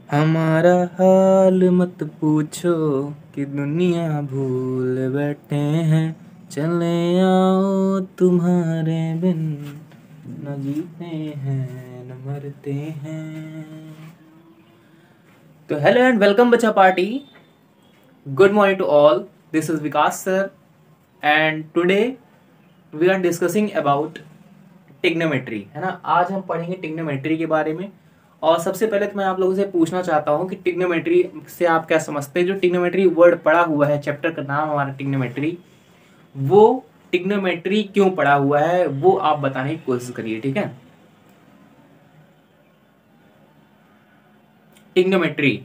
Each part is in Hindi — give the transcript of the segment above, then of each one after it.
हमारा हाल मत पूछो कि दुनिया भूल बैठे हैं। चले आओ तुम्हारे बिन न जीते हैं न मरते हैं। तो हेलो एंड वेलकम बच्चा party. Good morning to all. This is Vikas sir and today we are discussing about trigonometry, है ना। आज हम पढ़ेंगे टिग्नोमेट्री के बारे में। और सबसे पहले तो मैं आप लोगों से पूछना चाहता हूँ कि टिग्नोमेट्री से आप क्या समझते हैं। जो टिग्नोमेट्री वर्ड पढ़ा हुआ है, चैप्टर का नाम हमारा टिग्नोमेट्री, वो टिग्नोमेट्री क्यों पढ़ा हुआ है वो आप बताने की कोशिश करिए, ठीक है। टिग्नोमेट्री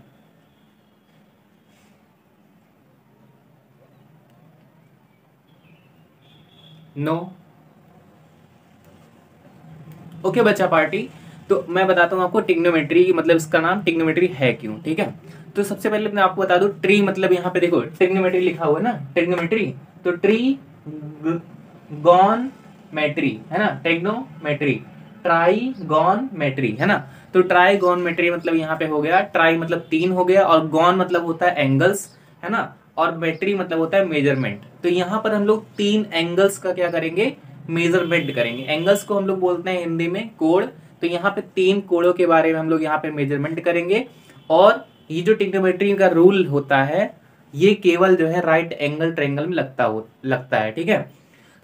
नो ओके बच्चा पार्टी। तो मैं बताता हूँ आपको टिग्नोमेट्री मतलब इसका नाम टिग्नोमेट्री है क्यों, ठीक है। तो सबसे पहले मैं आपको बता दूं, ट्री मतलब यहाँ पे देखो टिग्नोमेट्री लिखा हुआ है ना, टिग्नोमेट्री। तो ट्री गॉन मेट्री, है ना, टेग्नोमेट्री, ट्राईगोनमेट्री, है ना। तो ट्राईगोनमेट्री मतलब यहाँ पे हो गया, ट्राई मतलब तीन हो गया, और गॉन मतलब होता है एंगल्स, है ना, और मेट्री मतलब होता है मेजरमेंट। तो यहाँ पर हम लोग तीन एंगल्स का क्या करेंगे, मेजरमेंट करेंगे। एंगल्स को हम लोग बोलते हैं हिंदी में कोण। तो यहाँ पे तीन कोणों के बारे में हम लोग यहाँ पे मेजरमेंट करेंगे। और ये जो टिग्नोमेट्री का रूल होता है ये केवल जो है राइट एंगल ट्रायंगल में लगता है, ठीक है।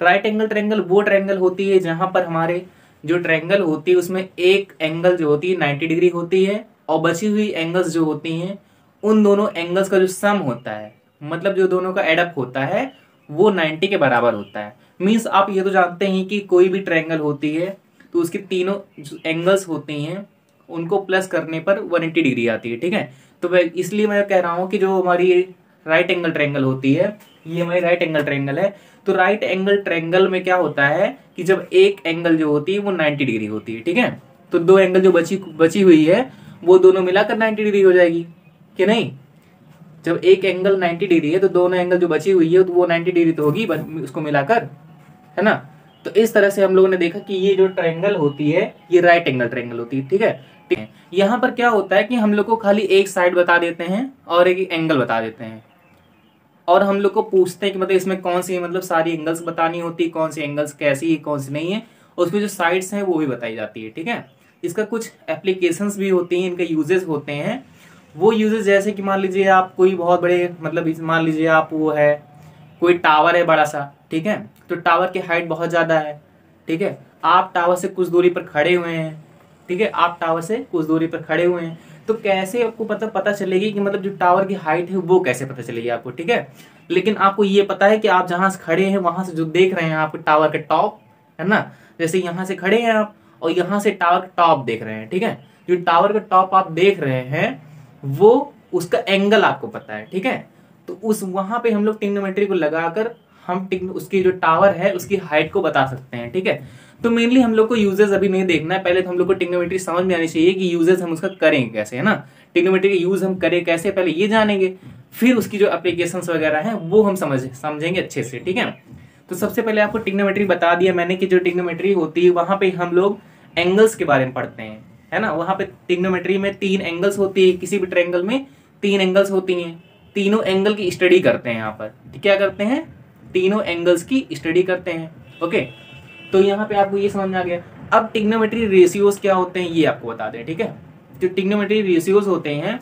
राइट एंगल ट्रायंगल वो ट्रायंगल होती है जहां पर हमारे जो ट्रायंगल होती है उसमें एक एंगल जो होती है 90 डिग्री होती है, और बची हुई एंगल्स जो होती हैं उन दोनों एंगल्स का जो सम होता है, मतलब जो दोनों का एडअप होता है, वो 90 के बराबर होता है। मीन्स आप ये तो जानते हैं कि कोई भी ट्रायंगल होती है तो उसकी तीनों एंगल्स होती हैं उनको प्लस करने पर 180 डिग्री आती है, ठीक है। तो इसलिए मैं कह रहा हूं कि जो हमारी राइट एंगल ट्रायंगल होती है ये हमारी राइट एंगल ट्रायंगल है। तो राइट एंगल ट्रायंगल में क्या होता है कि जब एक एंगल जो होती है वो 90 डिग्री होती है, ठीक है। तो दो एंगल जो बची हुई है वो दोनों मिलाकर 90 डिग्री हो जाएगी कि नहीं। जब एक एंगल 90 डिग्री है तो दोनों एंगल जो बची हुई है तो वो 90 डिग्री तो होगी उसको मिलाकर, है ना। तो इस तरह से हम लोगों ने देखा कि ये जो ट्रायंगल होती है ये राइट एंगल ट्रायंगल होती है, ठीक है। ठीक है, यहाँ पर क्या होता है कि हम लोग को खाली एक साइड बता देते हैं और एक एंगल बता देते हैं, और हम लोग को पूछते हैं कि मतलब इसमें कौन सी मतलब सारी एंगल्स बतानी होती है, कौन सी एंगल्स कैसी है कौन सी नहीं है, और उसमें जो साइड्स हैं वो भी बताई जाती है, ठीक है। इसका कुछ एप्लीकेशंस भी होती हैं, इनके यूजेस होते हैं। वो यूजेस जैसे कि मान लीजिए आप कोई बहुत बड़े मतलब मान लीजिए आप वो है कोई टावर है बड़ा सा, ठीक है। तो टावर की हाइट बहुत ज्यादा है, ठीक है। आप टावर से कुछ दूरी पर खड़े हुए हैं, ठीक है, आप टावर से कुछ दूरी पर खड़े हुए हैं। तो कैसे आपको पता चलेगी कि मतलब जो टावर की हाइट है वो कैसे पता चलेगी आपको, ठीक है। लेकिन आपको ये पता है कि आप जहां से खड़े हैं वहां से जो देख रहे हैं आप टावर के टॉप, है ना। जैसे यहाँ से खड़े हैं आप और यहाँ से टावर का टॉप देख रहे हैं, ठीक है। जो टावर का टॉप आप देख रहे हैं वो उसका एंगल आपको पता है, ठीक है। तो उस वहां पे हम लोग टिग्नोमेट्री को लगाकर हम उसकी जो टावर है उसकी हाइट को बता सकते हैं, ठीक है। तो मेनली हम लोग को यूजेस अभी नहीं देखना है, पहले तो हम लोग को टिग्नोमेट्री समझ में आनी चाहिए कि यूजेस हम उसका करेंगे कैसे, है ना। टिग्नोमेट्री का यूज हम करें कैसे पहले ये जानेंगे, फिर उसकी जो एप्लीकेशंस वगैरह हैं वो हम समझेंगे अच्छे से, ठीक है। तो सबसे पहले आपको टिग्नोमेट्री बता दिया मैंने कि जो टिग्नोमेट्री होती है वहां पे हम लोग एंगल्स के बारे में पढ़ते हैं, है ना। वहां पे टिग्नोमेट्री में तीन एंगल्स होती है, किसी भी ट्रायंगल में तीन एंगल्स होती हैं, तीनों एंगल की स्टडी करते हैं यहाँ पर। क्या करते हैं, तीनों एंगल्स की स्टडी करते हैं, ओके। तो यहाँ पे आपको ये समझ में आ गया। अब टिग्नोमेट्री रेशियोज क्या होते हैं ये आपको बता दें, ठीक है। जो टिग्नोमेट्री रेशियोज होते हैं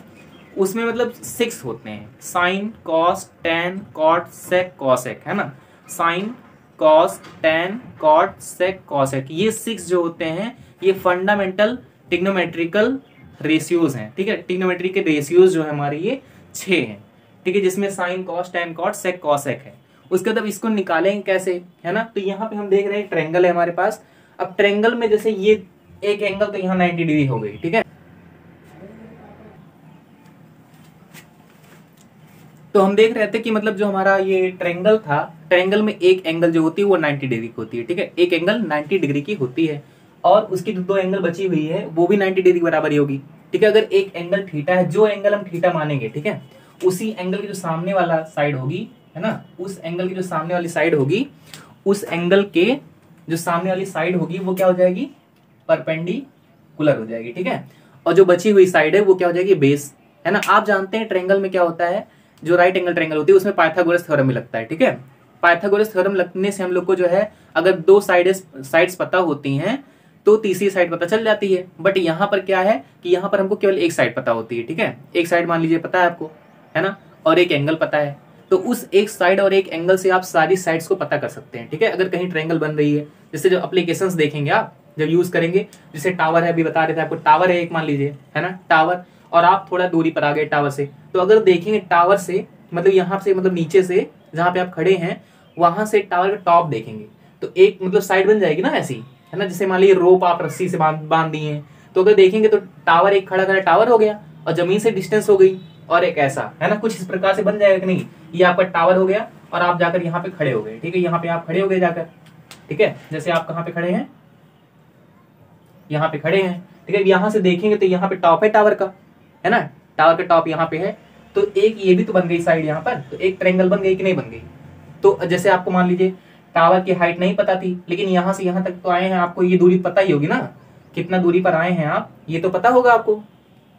उसमें मतलब 6 होते हैं, sine cos tan cot sec cosec, है ना। Sine cos tan cot sec cosec, ये 6 जो होते हैं ये फंडामेंटल टिग्नोमेट्रिकल रेशियोज हैं, ठीक है। टिग्नोमेट्री के रेशियोज जो है हमारे ये 6 हैं, ठीक है, जिसमें sine cos tan cot sec cosec है। उसके बाद अब इसको निकालेंगे कैसे, है ना। तो यहाँ पे हम देख रहे हैं ट्रायंगल है हमारे पास। अब ट्रायंगल में जैसे ये एक एंगल तो यहाँ 90 डिग्री हो गई, ठीक है। तो हम देख रहे थे कि मतलब जो हमारा ये ट्रायंगल था, ट्रायंगल में एक एंगल जो होती है वो 90 डिग्री की होती है, ठीक है। एक एंगल 90 डिग्री की होती है और उसकी जो दो एंगल बची हुई है वो भी 90 डिग्री बराबर ही होगी, ठीक है। अगर एक एंगल थीटा है, जो एंगल हम थीटा मानेंगे, ठीक है, उसी एंगल की जो सामने वाला साइड होगी, है ना, उस एंगल की जो सामने वाली साइड होगी, उस एंगल के जो सामने वाली साइड होगी वो क्या हो जाएगी, परपेंडिकुलर हो जाएगी, ठीक है। और जो बची हुई साइड है वो क्या हो जाएगी, बेस, है ना। आप जानते हैं ट्रायंगल में क्या होता है, जो राइट एंगल ट्रायंगल होती है उसमें पाइथागोरस थ्योरम भी लगता है, ठीक है। पाइथागोरस थ्योरम लगने से हम लोग को जो है, अगर दो साइड्स पता होती हैं तो तीसरी साइड पता चल जाती है। बट यहाँ पर क्या है कि यहाँ पर हमको केवल एक साइड पता होती है, ठीक है। एक साइड मान लीजिए पता है आपको, है ना, और एक एंगल पता है, तो उस एक साइड और एक एंगल से आप सारी साइड्स को पता कर सकते हैं, ठीक है। अगर कहीं ट्रायंगल बन रही है, जैसे जो एप्लीकेशंस देखेंगे आप जब यूज करेंगे, जैसे टावर है, अभी बता रहे थे आपको, टावर है एक मान लीजिए, है ना, टावर, और आप थोड़ा दूरी पर आ गए टावर से, तो अगर देखेंगे टावर से मतलब यहाँ से, मतलब नीचे से जहाँ पे आप खड़े हैं वहां से टावर का टॉप देखेंगे तो एक मतलब साइड बन जाएगी ना ऐसी, है ना। जैसे मान लीजिए रोप आप रस्सी से बांध दिए हैं, तो अगर देखेंगे तो टावर एक खड़ा खड़ा टावर हो गया और जमीन से डिस्टेंस हो गई, और एक ऐसा, है ना, कुछ इस प्रकार से बन जाएगा कि नहीं। ये आपका टावर हो गया और आप जाकर यहाँ पे खड़े हो गए, ठीक है, यहाँ पे आप खड़े हो गए जाकर, ठीक है। जैसे आप कहाँ पे खड़े हैं, यहाँ पे खड़े हैं, ठीक है। यहाँ से देखेंगे तो यहाँ पे टॉप है टावर का, है ना, टावर का टॉप यहाँ पे है, तो एक ये भी तो बन गई साइड यहाँ पर, तो एक ट्रायंगल बन गई कि नहीं बन गई। तो जैसे आपको मान लीजिए टावर की हाइट नहीं पता थी, लेकिन यहाँ से यहाँ तक तो आए हैं, आपको ये दूरी पता ही होगी ना, कितना दूरी पर आए हैं आप, ये तो पता होगा आपको,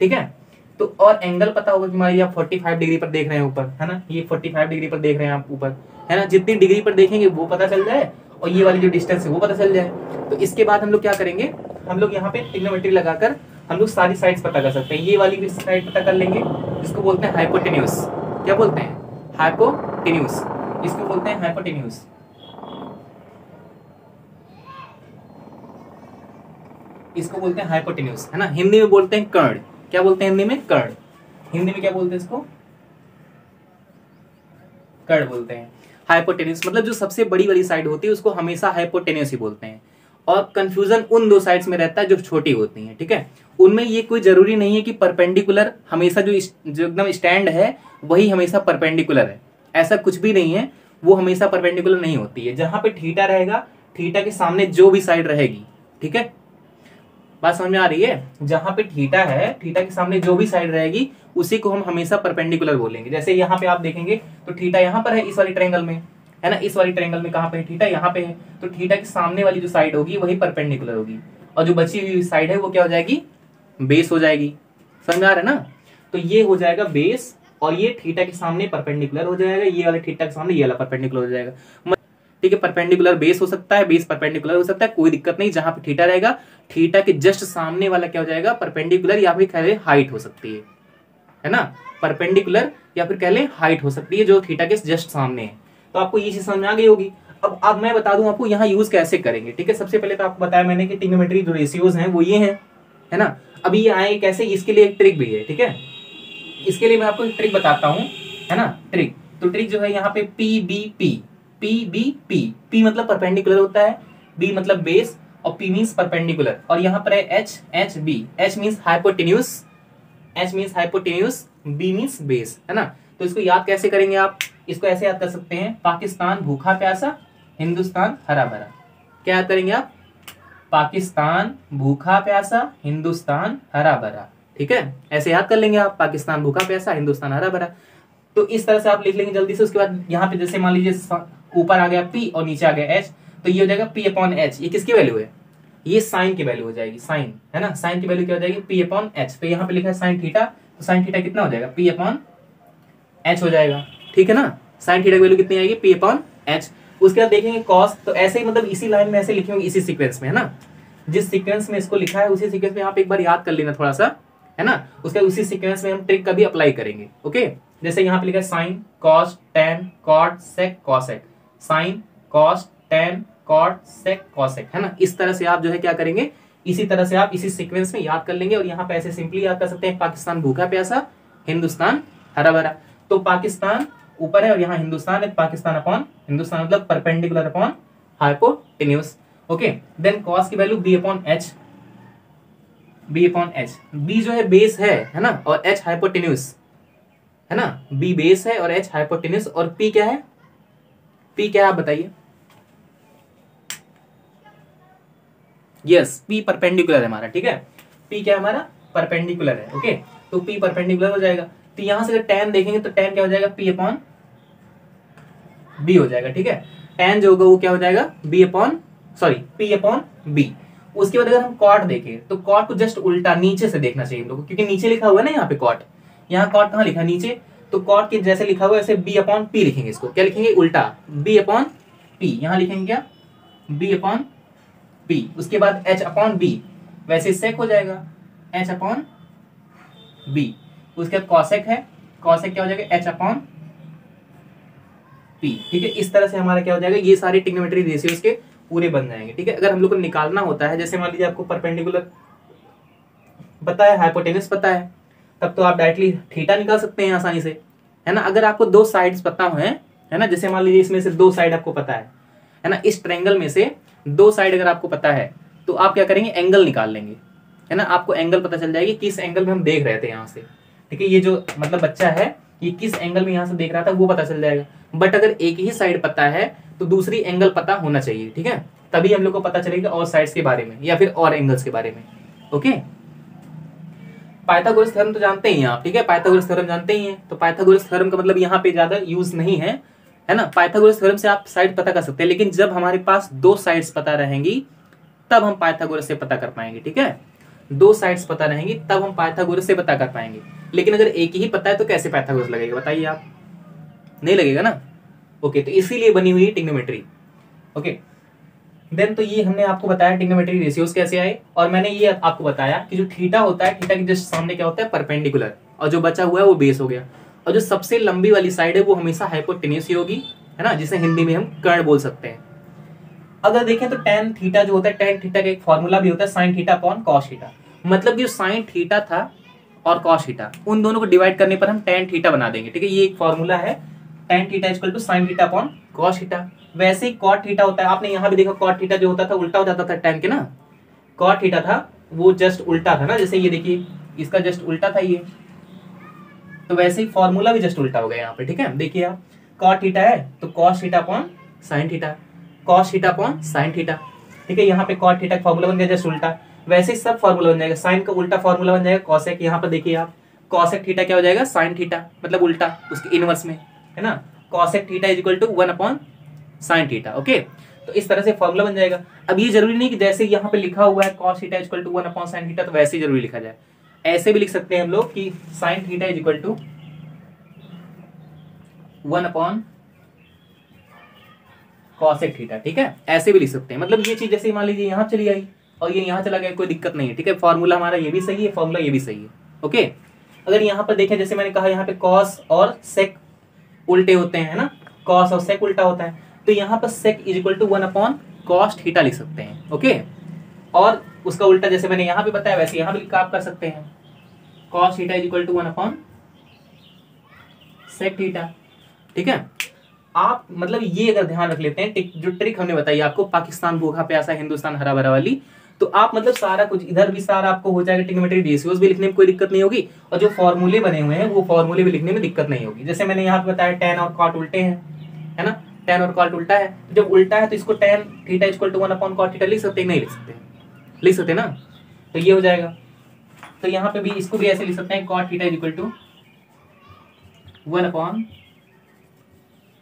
ठीक है। तो और एंगल पता होगा कि मान लीजिए आप 45 डिग्री पर देख रहे हैं ऊपर, है ना, ये 45 डिग्री पर देख रहे हैं आप ऊपर, है ना, जितनी डिग्री पर देखेंगे वो पता चल जाए और ये वाली जो डिस्टेंस है वो पता चल जाए। तो इसके बाद हम लोग क्या करेंगे, हम लोग यहाँ पे ट्रिग्नोमेट्री लगाकर हम लोग सारी साइड्स पता कर सकते हैं। ये वाली भी साइड पता कर लेंगे, जिसको बोलते हैं हाइपोटेन्यूज। क्या बोलते हैं, हाइपोटेन्यूज, इसको बोलते हैं हाइपोटेन्यूज। इसको बोलते हैं हाइपोटेन्यूज, है ना। हिंदी में बोलते हैं कर्ण। क्या बोलते हैं हिंदी में, कर्ण। हिंदी में क्या बोलते हैं इसको, कर्ण बोलते हैं। हाइपोटेन्यूज मतलब जो सबसे बड़ी वाली साइड होती है उसको हमेशा हाइपोटेन्यूज ही बोलते हैं। और कंफ्यूजन उन दो साइड्स में रहता है जो छोटी होती हैं, ठीक है। उनमें ये कोई जरूरी नहीं है कि परपेंडिकुलर हमेशा जो एकदम स्टैंड है वही हमेशा परपेंडिकुलर है, ऐसा कुछ भी नहीं है। वो हमेशा परपेंडिकुलर नहीं होती है। जहां पे थीटा रहेगा, थीटा के सामने जो भी साइड रहेगी, ठीक है, बात समझ में आ रही है। जहां पे थीटा है, थीटा के सामने जो भी साइड रहेगी उसी को हम हमेशा परपेंडिकुलर बोलेंगे। जैसे यहाँ पे आप देखेंगे तो थीटा यहाँ पर है इस वाली ट्रायंगल में, है ना, इस वाली ट्रायंगल में कहाँ पे है थीटा, यहाँ पे है, तो थीटा के सामने वाली जो साइड होगी वही परपेंडिकुलर होगी, और जो बची हुई साइड है वो क्या हो जाएगी, बेस हो जाएगी। समझ में आ रहा है ना। तो ये हो जाएगा बेस, और ये थीटा के सामने परपेंडिकुलर हो जाएगा, ये वाला थीटा के सामने ये वाला परपेंडिकुलर हो जाएगा, ठीक है। परपेंडिकुलर बेस हो सकता है, बेस परपेंडिकुलर हो सकता है, कोई दिक्कत नहीं। जहां पे थीटा रहेगा, थीटा के जस्ट सामने वाला क्या हो जाएगा, परपेंडिकुलर, या फिर कह ले हाइट हो सकती है ना, परपेंडिकुलर या फिर कह ले हाइट हो सकती है जो थीटा के जस्ट सामने है। तो आपको ये चीज समझ में आ गई होगी। अब मैं बता दूं आपको यहाँ यूज कैसे करेंगे, ठीक है। सबसे पहले तो आपको बताया मैंने कि ट्रिग्नोमेट्री जो रेशियोज हैं वो ये हैं, है ना। अभी ये आए कैसे, इसके लिए एक ट्रिक भी है, ठीक है। इसके लिए मैं आपको एक ट्रिक बताता हूँ, है ना, ट्रिक। तो ट्रिक जो है यहाँ पे PBP, PBP, P मतलब परपेंडिकुलर होता है, B मतलब बेस, और P मीन्स परपेंडिकुलर, और यहाँ पर है HB, H means hypotenuse, H means hypotenuse, B means base, है ना। तो इसको याद कैसे करेंगे आप, इसको ऐसे याद कर सकते हैं, पाकिस्तान भूखा प्यासा, हिंदुस्तान हरा भरा। क्या याद करेंगे आप, पाकिस्तान भूखा प्यासा, हिंदुस्तान हरा भरा, ठीक है, ऐसे याद कर लेंगे आप, पाकिस्तान भूखा प्यासा, हिंदुस्तान हरा भरा। तो इस तरह से आप लिख लेंगे जल्दी से। उसके बाद यहाँ पे जैसे मान लीजिए ऊपर आ गया P और नीचे आ गया H, तो ये हो जाएगा P/H। ये किसकी वैल्यू है, ये साइन की वैल्यू हो जाएगी, साइन, है ना, साइन की वैल्यू क्या हो जाएगी, P/H। तो यहाँ पे लिखा है साइन थीटा, तो साइन थीटा कितना हो जाएगा, P/H हो जाएगा, ठीक है ना। साइन थीटा की वैल्यू कितनी आएगी, P/H। उसके बाद देखेंगे कॉस, तो ऐसे ही मतलब इसी लाइन में ऐसे लिखे होंगे, इसी सीक्वेंस में, है ना, जिस सीक्वेंस में इसको लिखा है उसी सीक्वेंस में आप एक बार याद कर लेना थोड़ा सा, है ना। उसके बाद उसी सीक्वेंस में हम ट्रिक का भी अप्लाई करेंगे, ओके। जैसे यहाँ पे लिखा है sine, cos, tan, cot, sec, cosec, sine, cos, tan, cot, sec, cosec, है ना। इस तरह से आप जो है क्या करेंगे, इसी तरह से आप इसी सीक्वेंस में याद कर लेंगे। और यहाँ पे ऐसे सिंपली याद कर सकते हैं, पाकिस्तान भूखा प्यासा, हिंदुस्तान हरा भरा। तो पाकिस्तान ऊपर है और यहाँ हिंदुस्तान है, पाकिस्तान अपॉन हिंदुस्तान मतलब perpendicular upon hypotenuse, okay. Then cos की वैल्यू B/H, B/H। B जो है बेस है ना, और H हाइपोटेन्यूज, है ना, B बेस है और H हाइपोटेन्यूज, और P क्या है, P क्या है आप बताइए, यस, P परपेंडिकुलर है हमारा, ठीक है। P क्या है हमारा, परपेंडिकुलर है, ओके। तो P परपेंडिकुलर हो जाएगा। तो यहां से अगर tan देखेंगे तो tan क्या हो जाएगा, P/B हो जाएगा, ठीक है। tan जो होगा वो क्या हो जाएगा, P/B। उसके बाद अगर हम कॉट देखें तो कॉट को जस्ट उल्टा नीचे से देखना चाहिए हम लोग को, क्योंकि नीचे लिखा हुआ है ना यहाँ पे कॉट, यहाँ कॉट कहाँ लिखा है नीचे, तो कॉट के जैसे लिखा हुआ है ऐसे बी अपॉन पी लिखेंगे, इसको क्या लिखेंगे उल्टा बी अपॉन पी, यहाँ लिखेंगे क्या बी अपॉन पी, उसके बाद एच अपॉन बी, वैसे सेक हो जाएगा एच अपॉन बी, उसके बाद कॉसेक है, कॉसेक क्या हो जाएगा एच अपॉन पी, ठीक है। इस तरह से हमारा क्या हो जाएगा, ये सारे ट्रिग्नोमेट्री रेशियोज के पूरे बन जाएंगे, ठीक है। अगर हम लोग को निकालना होता है, जैसे मान लीजिए आपको परपेंडिकुलर पता है, हाइपोटेनस पता है, तब तो आप डायरेक्टली थीटा निकाल सकते हैं आसानी से, है ना। अगर आपको दो साइड्स पता हो, है ना, जैसे मान लीजिए इसमें से दो साइड आपको पता है ना, इस ट्रायंगल में से दो साइड अगर आपको पता है तो आप क्या करेंगे, एंगल निकाल लेंगे, है ना। आपको एंगल पता चल जाएगी किस एंगल में हम देख रहे थे यहाँ से, ठीक है। ये जो मतलब बच्चा है ये किस एंगल में यहाँ से देख रहा था वो पता चल जाएगा। बट अगर एक ही साइड पता है तो दूसरी एंगल पता होना चाहिए, ठीक है, तभी हम लोग को पता चलेगा और साइड्स के बारे में या फिर और एंगल्स के बारे में। ओके, पाइथागोरस थ्योरम तो जानते ही हैं आप, ठीक है, पाइथागोरस थ्योरम जानते ही हैं। तो पाइथागोरस थ्योरम का मतलब यहाँ पे ज्यादा यूज नहीं है, है ना। पाइथागोरस थ्योरम से आप साइड पता कर सकते हैं, लेकिन जब हमारे पास दो साइड्स पता रहेंगी तब हम पाइथागोरस से पता कर पाएंगे, ठीक है। दो साइड्स पता रहेंगी तब हम पाइथागोरस से पता कर पाएंगे, लेकिन अगर एक ही पता है तो कैसे पाइथागोरस लगेगा बताइए आप, नहीं लगेगा ना। ओके, तो इसीलिए बनी हुई है ट्रिग्नोमेट्री। ओके देन, तो ये हमने आपको बताया ट्रिग्नोमेट्री रेशियोज कैसे आए, और मैंने ये आपको बताया कि जो थीटा होता है, थीटा के जस्ट सामने क्या होता है परपेंडिकुलर, और जो बचा हुआ है वो बेस हो गया, और जो सबसे लंबी वाली साइड है वो हमेशा हाइपोटेन्यूस ही होगी, है ना, जिसे हिंदी में हम कर्ण बोल सकते हैं। अगर देखें तो टेन थीटा जो होता है, टेन थीटा का एक फॉर्मूला भी होता है sign theta upon cos theta, मतलब जो साइन थीटा था और कॉस थीटा उन दोनों को डिवाइड करने पर हम टेन थीटा बना देंगे, ठीक है। ये एक फॉर्मूला है, tan theta equal to sine theta upon cos theta. वैसे ही कॉट थीटा होता है, आपने यहाँ भी देखा कॉट थीटा जो होता था उल्टा हो जाता था टेन के ना, कॉट थीटा था वो जस्ट उल्टा था ना, जैसे ये देखिए इसका जस्ट उल्टा था ये, तो वैसे ही फॉर्मूला भी जस्ट उल्टा हो गया यहाँ पे, ठीक है। देखिए आप कॉट थीटा है तो cos theta upon sine theta, cos theta upon sine theta, ठीक है। यहाँ पे कॉट थीटा का फॉर्मूला बन गया जस्ट उल्टा, वैसे ही सब फॉर्मूला बन जाएगा, साइन का उल्टा फॉर्मूला बन जाएगा कॉसेक, यहाँ पर देखिए आप कॉसेक थीटा क्या हो जाएगा साइन थीटा, मतलब उल्टा उसके इनवर्स में, है ना। Cosec theta is equal to 1 upon sine theta. Okay, तो इस तरह से फॉर्मूला बन जाएगा। अब ये जरूरी नहीं कि जैसे यहाँ पे लिखा हुआ है cos theta is equal to 1 upon sine theta तो वैसे ही जरूरी लिखा जाए, ऐसे भी लिख सकते हैं हम लोग कि sine theta is equal to 1 upon cosec theta, ठीक है, ऐसे भी लिख सकते हैं। मतलब ये चीज जैसे मान लीजिए यहाँ चली आई और ये यहाँ चला गया, कोई दिक्कत नहीं है, ठीक है। फॉर्मूला हमारा ये भी सही है, फॉर्मूला ये भी सही है। ओके, अगर यहाँ पर देखें जैसे मैंने कहा यहाँ पे कॉस और सेक उल्टे होते हैं, है ना, कॉस और सेक उल्टा होता है, तो यहाँ पर sec is equal to 1 upon cos theta लिख सकते हैं। ओके, और उसका उल्टा जैसे मैंने यहाँ पे बताया वैसे यहाँ भी आप कर सकते हैं, cos theta is equal to 1 upon sec theta, ठीक है। आप मतलब ये अगर ध्यान रख लेते हैं, जो ट्रिक हमने बताई आपको, पाकिस्तान भूखा प्यासा हिंदुस्तान हरा भरा वाली, तो आप मतलब सारा कुछ इधर भी सारा आपको हो जाएगा, ट्रिग्नोमेट्री रेशियोज भी लिखने में कोई दिक्कत नहीं होगी, और जो फॉर्मूले बने हुए हैं वो फॉर्मूले भी लिखने में दिक्कत नहीं होगी। जैसे मैंने यहाँ पे बताया टेन और कॉट उल्टे हैं, है ना, टेन और कॉट उल्टा है, जब उल्टा है तो इसको tan theta equal to 1 upon cot theta लिख सकते हैं, नहीं लिख सकते, लिख सकते ना, तो ये हो जाएगा। तो यहाँ पे भी इसको भी ऐसे लिख सकते हैं, cot theta equal to 1 upon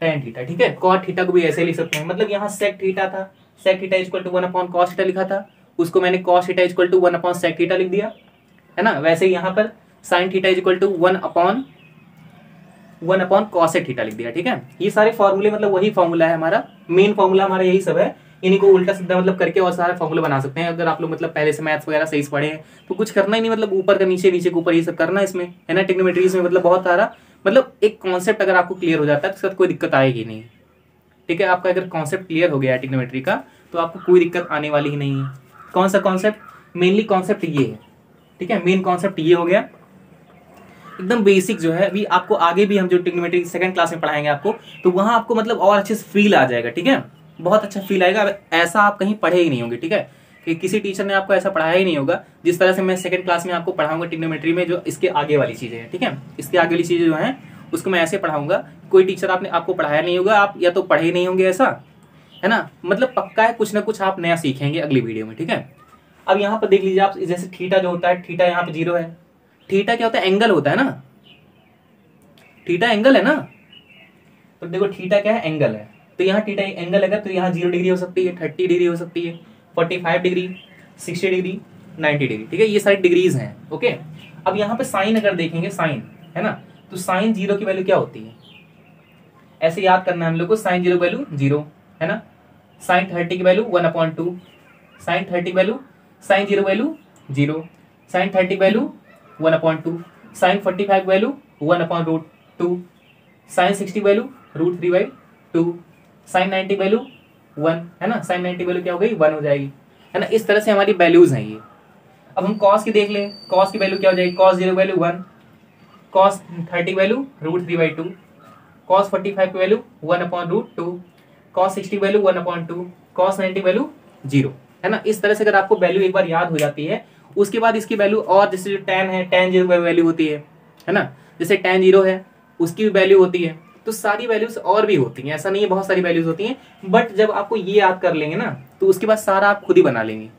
tan theta, ठीक है। कॉट थीटा को भी ऐसे लिख सकते हैं, मतलब यहाँ सेक थीटा था, sec theta equal to 1 upon cos theta लिखा था, उसको मैंने cos theta equal to 1 upon sec theta लिख दिया, है ना। वैसे ही यहाँ पर sine theta equal to 1 upon cosec theta लिख दिया, ठीक है। ये सारे फॉर्मूले मतलब वही फॉर्मूला है हमारा, मेन फॉर्मूला हमारा यही सब है, इन्हीं को उल्टा सीधा मतलब करके और सारे फॉर्मूले बना सकते हैं। अगर आप लोग मतलब पहले से मैथ्स वगैरह सही से पढ़े हैं तो कुछ करना ही नहीं, मतलब ऊपर का नीचे, नीचे का ऊपर, ये सब करना इसमें, है ना। ट्रिग्नोमेट्रीज में मतलब बहुत सारा मतलब एक कॉन्सेप्ट अगर आपको क्लियर हो जाता है तो उसके साथ कोई दिक्कत आएगी नहीं, ठीक है। आपका अगर कॉन्सेप्ट क्लियर हो गया है ट्रिग्नोमेट्री का तो आपको कोई दिक्कत आने वाली ही नहीं है। कौन सा कॉन्सेप्ट, मेनली कॉन्सेप्ट ये है, ठीक है, मेन कॉन्सेप्ट ये हो गया एकदम बेसिक जो है। अभी आपको आगे भी हम जो ट्रिग्नोमेट्री सेकंड क्लास में पढ़ाएंगे आपको, तो वहां आपको मतलब और अच्छे से फील आ जाएगा, ठीक है, बहुत अच्छा फील आएगा। ऐसा आप कहीं पढ़े ही नहीं होंगे, ठीक है, कि किसी टीचर ने आपको ऐसा पढ़ाया ही नहीं होगा जिस तरह से मैं सेकंड क्लास में आपको पढ़ाऊंगा ट्रिग्नोमेट्री में, जो इसके आगे वाली चीजें हैं, ठीक है, इसके आगे वाली चीजें जो हैं उसको मैं ऐसे पढ़ाऊंगा, कोई टीचर आपको पढ़ाया नहीं होगा, आप या तो पढ़े ही नहीं होंगे ऐसा, है ना। मतलब पक्का है कुछ ना कुछ आप नया सीखेंगे अगली वीडियो में, ठीक है। अब यहाँ पर देख लीजिए आप, जैसे थीटा जो होता है, थीटा यहाँ पे 0 है, थीटा क्या होता है, एंगल होता है ना, थीटा एंगल है ना, तो देखो थीटा क्या है, एंगल है, तो यहाँ थीटा एंगल अगर तो यहाँ 0 डिग्री हो सकती है, 30 डिग्री हो सकती है, 45 डिग्री, 60 डिग्री, 90 डिग्री, ठीक है, ये सारी डिग्रीज हैं। ओके, अब यहाँ पे साइन अगर देखेंगे, साइन है ना, तो साइन 0 की वैल्यू क्या होती है, ऐसे याद करना है हम लोग को, साइन 0 वैल्यू 0 है ना, साइन 30 की वैल्यू 1/2, साइन 30 की value, sine 0 value 0, sine 30 value 1/2, sine 45 value 1/√2, sine 60 value √3/2, sine 90 value 1 है ना, साइन 90 वैल्यू क्या हो गई, 1 हो जाएगी, है ना। इस तरह से हमारी वैल्यूज हैं ये। अब हम कॉस की देख लें, कॉस की वैल्यू क्या हो जाएगी, cos 0 value 1, cos 30 value √3/2, cos 45 की value 1/√2, cos 60 value 1/2, cos 90 value 0, है ना। इस तरह से अगर आपको वैल्यू एक बार याद हो जाती है, उसके बाद इसकी वैल्यू, और जैसे जो tan है, tan 0 की वैल्यू होती है ना, जैसे tan 0 है उसकी भी वैल्यू होती है, तो सारी वैल्यूज और भी होती हैं, ऐसा नहीं है, बहुत सारी वैल्यूज होती हैं, बट जब आपको ये याद कर लेंगे ना, तो उसके बाद सारा आप खुद ही बना लेंगे।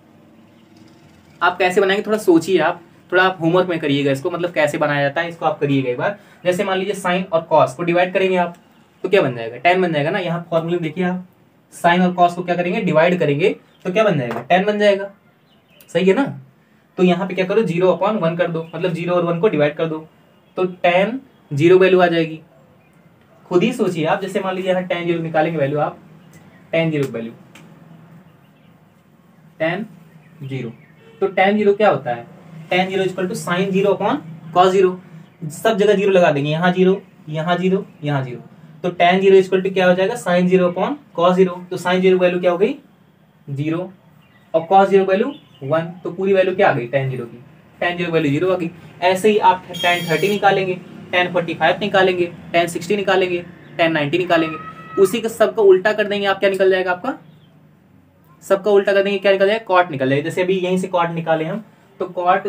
आप कैसे बनाएंगे थोड़ा सोचिए, आप थोड़ा आप होमवर्क में करिएगा इसको, मतलब कैसे बनाया जाता है इसको आप करिएगा एक बार। जैसे मान लीजिए साइन और कॉस को डिवाइड करेंगे आप, तो क्या बन जाएगा, tan बन जाएगा ना। यहाँ फॉर्मूले में देखिए आप, साइन और कॉस को क्या करेंगे, डिवाइड करेंगे, तो क्या बन जाएगा, tan बन जाएगा, सही है ना। तो यहाँ पे क्या करो, 0/1 कर दो, मतलब 0 और 1 को डिवाइड कर दो, तो tan 0 वैल्यू आ जाएगी। खुद ही सोचिए आप, जैसे मान लीजिए यहाँ tan 0 निकालेंगे वैल्यू आप, tan 0 वैल्यू, tan 0, तो tan 0 क्या होता है, tan 0 equal to sign 0/cos 0, सब जगह 0 लगा देंगे, यहाँ 0, यहाँ 0, यहाँ 0, तो tan 0 इक्वल टू क्या हो जाएगा, साइन 0/cos 0, तो साइन 0 वैल्यू क्या हो गई 0, और cos 0 वैल्यू 1, तो पूरी वैल्यू क्या आ गई tan 0 की, tan 0 वैल्यू 0 आ गई। ऐसे ही आप tan 30 निकालेंगे, tan 45 निकालेंगे, tan 60 निकालेंगे, tan 90 निकालेंगे, उसी का सबका उल्टा कर देंगे, आप क्या निकल जाएगा आपका, सबका उल्टा कर देंगे, क्या निकल जाएगा, कॉट निकल जाएगा। जैसे अभी यहीं से कॉट निकाले हम, तो कॉट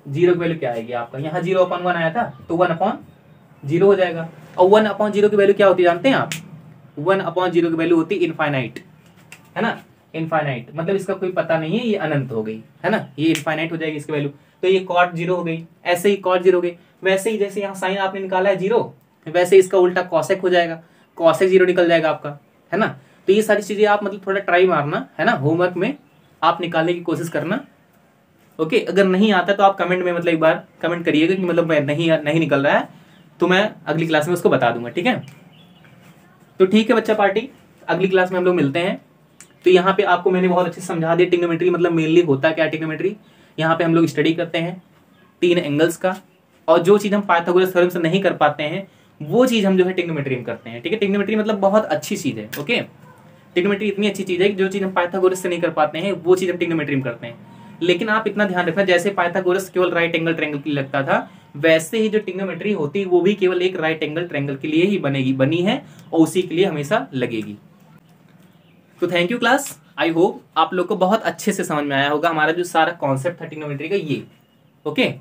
0 की वैल्यू क्या आएगी आपका, यहाँ 0/1 आया था, तो 1/0 हो जाएगा। और 1/0 की वैल्यू क्या होती है जानते हैं आप, 1/0 की वैल्यू होती है इनफाइनाइट, है ना, इनफाइनाइट, मतलब इसका कोई पता नहीं है, ये अनंत हो गई, है ना, ये इनफाइनाइट हो जाएगी इसकी वैल्यू, तो ये कॉट 0 हो गई। ऐसे ही कॉट 0 हो गई, वैसे ही जैसे यहाँ साइन आपने निकाला है 0, वैसे इसका उल्टा कॉसेक हो जाएगा, कॉसेक 0 निकल जाएगा आपका, है ना। तो ये सारी चीजें आप मतलब थोड़ा ट्राई मारना, है ना, होमवर्क में आप निकालने की कोशिश करना। ओके, अगर नहीं आता तो आप कमेंट में मतलब एक बार कमेंट करिएगा कि मतलब मैं नहीं निकल रहा है, तो मैं अगली क्लास में उसको बता दूंगा, ठीक है। तो ठीक है बच्चा पार्टी, अगली क्लास में हम लोग मिलते हैं। तो यहाँ पे आपको मैंने बहुत अच्छे से समझा दिया ट्रिग्नोमेट्री मतलब मेनली होता क्या है ट्रिग्नोमेट्री। यहाँ पे हम लोग स्टडी करते हैं 3 एंगल्स का, और जो चीज़ हम पाइथागोरस थ्योरम से नहीं कर पाते हैं वो चीज़ हम जो है ट्रिग्नोमेट्री में करते हैं, ठीक है। ट्रिग्नोमेट्री मतलब बहुत अच्छी चीज़ है, ओके। ट्रिग्नोमेट्री इतनी अच्छी चीज़ है कि जो चीज़ हम पाइथागोरस से नहीं कर पाते हैं वो चीज़ हम ट्रिग्नोमेट्री में करते हैं। लेकिन आप इतना ध्यान रखना, जैसे पाइथागोरस केवल राइट एंगल ट्रायंगल के लिए लगता था, वैसे ही जो ट्रिग्नोमेट्री होती वो भी केवल एक राइट एंगल ट्रायंगल के लिए ही बनी है और उसी के लिए हमेशा लगेगी। तो thank you class, I hope आप लोग को बहुत अच्छे से समझ में आया होगा हमारा जो सारा कॉन्सेप्ट था ट्रिग्नोमेट्री का ये, ओके।